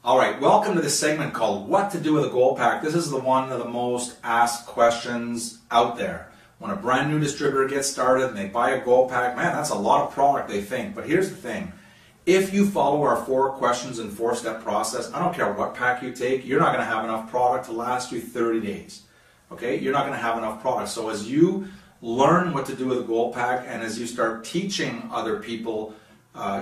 Alright, welcome to this segment called What to Do with a Gold Pack. This is one of the most asked questions out there. When a brand new distributor gets started and they buy a gold pack, man, that's a lot of product, they think. But here's the thing. If you follow our 4 questions and 4-step process, I don't care what pack you take, you're not going to have enough product to last you 30 days. Okay? You're not going to have enough product. So as you learn what to do with a gold pack and as you start teaching other people,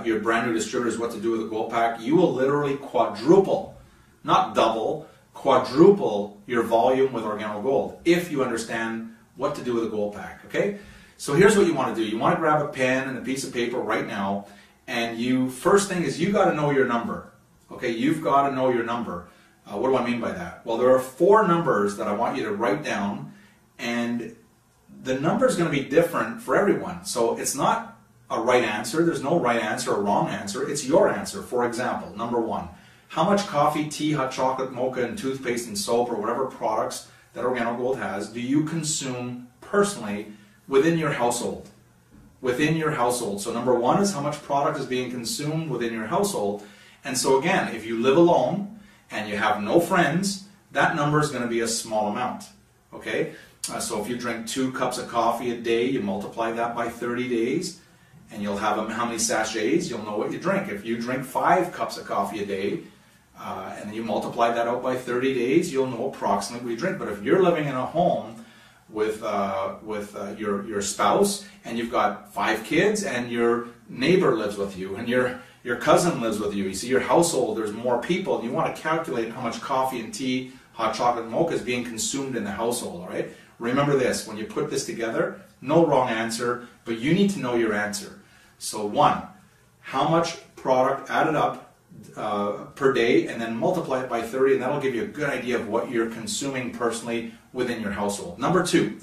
your brand new distributors, what to do with a gold pack, you will literally quadruple, not double, quadruple your volume with Organo Gold if you understand what to do with a gold pack. Okay? So here's what you want to do. You want to grab a pen and a piece of paper right now, and first thing is you got to know your number. Okay? You've got to know your number. What do I mean by that? Well, there are 4 numbers that I want you to write down, and the number is going to be different for everyone. So it's not a right answer. There's no right answer or wrong answer. It's your answer. For example, number 1, how much coffee, tea, hot chocolate, mocha, and toothpaste and soap or whatever products that Organo Gold has do you consume personally within your household? Within your household. So number 1 is how much product is being consumed within your household. And so again, if you live alone and you have no friends, that number is going to be a small amount. Okay? So if you drink 2 cups of coffee a day, you multiply that by 30 days, and you'll have how many sachets, you'll know what you drink. If you drink 5 cups of coffee a day, and you multiply that out by 30 days, you'll know approximately what you drink. But if you're living in a home with your spouse, and you've got 5 kids, and your neighbor lives with you, and your cousin lives with you, you see your household, there's more people, and you want to calculate how much coffee and tea, hot chocolate and mocha is being consumed in the household, all right? Remember this, when you put this together, no wrong answer, but you need to know your answer. So 1, how much product added up per day, and then multiply it by 30, and that'll give you a good idea of what you're consuming personally within your household. Number 2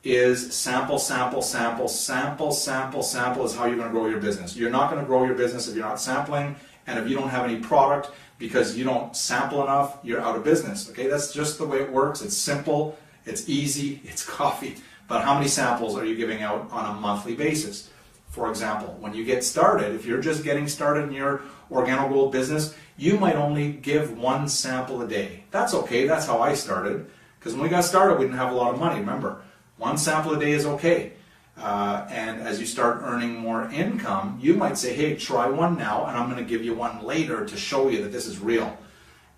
is sample, sample, sample, sample, sample, sample is how you're going to grow your business. You're not going to grow your business if you're not sampling, and if you don't have any product because you don't sample enough, you're out of business. Okay, that's just the way it works. It's simple, it's easy, it's coffee. But how many samples are you giving out on a monthly basis? For example, when you get started, if you're just getting started in your Organo Gold business, you might only give 1 sample a day. That's okay, that's how I started. Because when we got started, we didn't have a lot of money, remember. 1 sample a day is okay. And as you start earning more income, you might say, hey, try 1 now, and I'm going to give you 1 later to show you that this is real.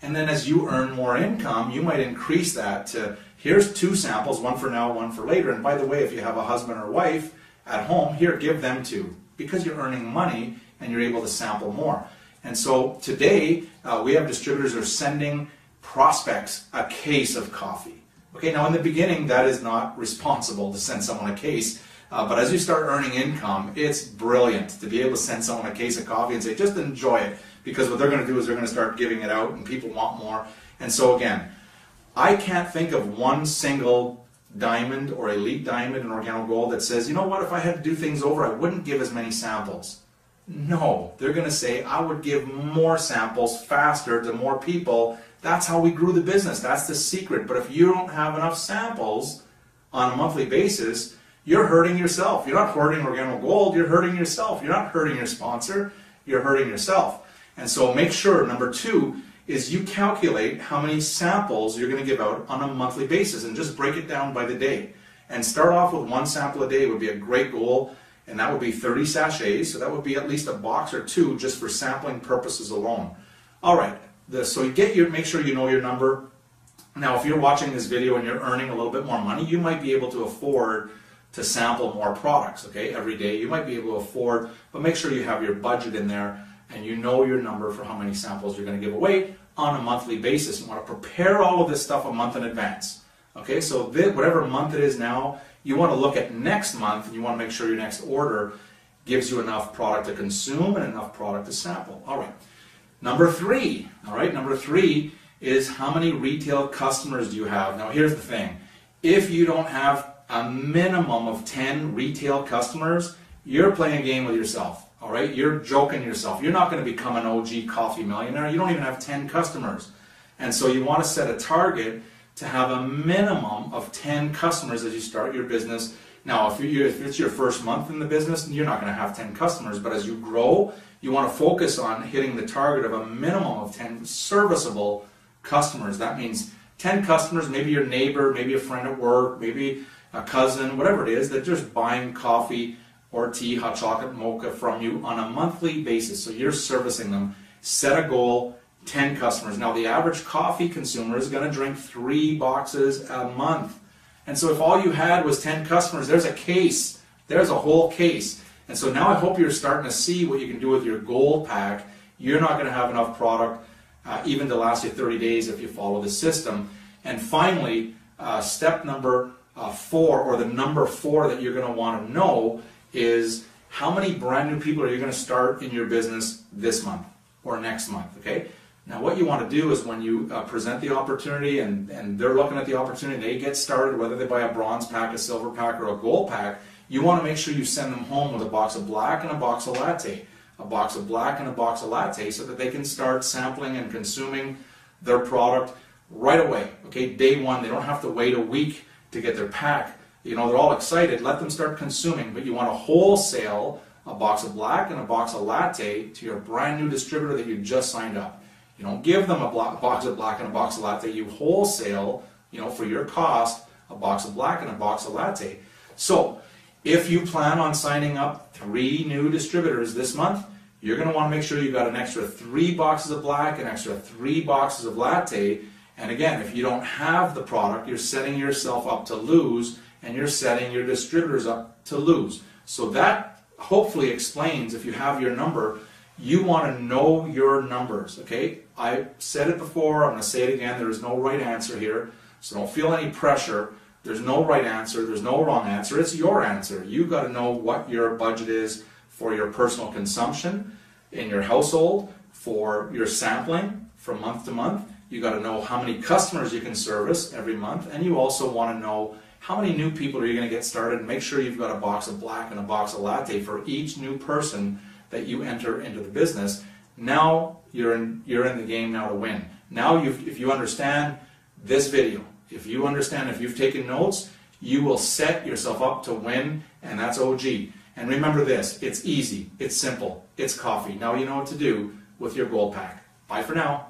And then as you earn more income, you might increase that to, here's 2 samples, 1 for now, 1 for later. And by the way, if you have a husband or wife at home, here, give them 2, because you're earning money and you're able to sample more. And so today, we have distributors that are sending prospects a case of coffee. Okay, now in the beginning, that is not responsible to send someone a case, but as you start earning income, it's brilliant to be able to send someone a case of coffee and say, just enjoy it, because what they're going to do is they're going to start giving it out, and people want more. And so again, I can't think of 1 single diamond or elite diamond in Organo Gold that says, you know what, if I had to do things over, I wouldn't give as many samples. No, they're going to say, I would give more samples faster to more people. That's how we grew the business. That's the secret. But if you don't have enough samples on a monthly basis, you're hurting yourself. You're not hurting Organo Gold, you're hurting yourself. You're not hurting your sponsor, you're hurting yourself. And so make sure, number 2, is you calculate how many samples you're going to give out on a monthly basis, and just break it down by the day. And start off with 1 sample a day would be a great goal, and that would be 30 sachets, so that would be at least a box or 2 just for sampling purposes alone. All right, so make sure you know your number. Now, if you're watching this video and you're earning a little bit more money, you might be able to afford to sample more products, okay, every day. You might be able to afford, but make sure you have your budget in there and you know your number for how many samples you're going to give away on a monthly basis. You want to prepare all of this stuff a month in advance. Okay, so whatever month it is now, you want to look at next month, and you want to make sure your next order gives you enough product to consume and enough product to sample. All right. Number 3, all right, number 3 is how many retail customers do you have? Now here's the thing. If you don't have a minimum of 10 retail customers, you're playing a game with yourself. All right, you're joking yourself. You're not going to become an OG coffee millionaire. You don't even have 10 customers. And so you want to set a target to have a minimum of 10 customers as you start your business, Now, if it's your first month in the business, you're not going to have 10 customers, but as you grow, you want to focus on hitting the target of a minimum of 10 serviceable customers. That means 10 customers, maybe your neighbor, maybe a friend at work, maybe a cousin, whatever it is, that just buying coffee or tea, hot chocolate, mocha from you on a monthly basis. So you're servicing them. Set a goal, 10 customers. Now, the average coffee consumer is going to drink 3 boxes a month. And so if all you had was 10 customers, there's a case. There's a whole case. And so now I hope you're starting to see what you can do with your gold pack. You're not going to have enough product even to last you 30 days if you follow the system. And finally, step number 4, or the number 4 that you're going to want to know, is how many brand new people are you going to start in your business this month or next month, okay? Now what you want to do is when you present the opportunity and they're looking at the opportunity, they get started, whether they buy a bronze pack, a silver pack, or a gold pack, you want to make sure you send them home with a box of black and a box of latte. A box of black and a box of latte, so that they can start sampling and consuming their product right away, okay? Day one, they don't have to wait a week to get their pack. You know, they're all excited, let them start consuming, but you want to wholesale a box of black and a box of latte to your brand new distributor that you just signed up. You don't give them a box of black and a box of latte. You wholesale, you know, for your cost, a box of black and a box of latte. So, if you plan on signing up 3 new distributors this month, you're going to want to make sure you've got an extra 3 boxes of black, an extra 3 boxes of latte. And again, if you don't have the product, you're setting yourself up to lose, and you're setting your distributors up to lose. So that hopefully explains, if you have your number, you want to know your numbers, okay? I said it before, I'm going to say it again, there is no right answer here, so don't feel any pressure. There's no right answer, there's no wrong answer, it's your answer. You've got to know what your budget is for your personal consumption in your household, for your sampling from month to month. You've got to know how many customers you can service every month, and you also want to know how many new people are you going to get started, and make sure you've got a box of black and a box of latte for each new person that you enter into the business. Now you're in the game now to win. Now if you understand this video, if you understand, if you've taken notes, you will set yourself up to win, and that's OG. And remember this, it's easy, it's simple, it's coffee. Now you know what to do with your gold pack. Bye for now.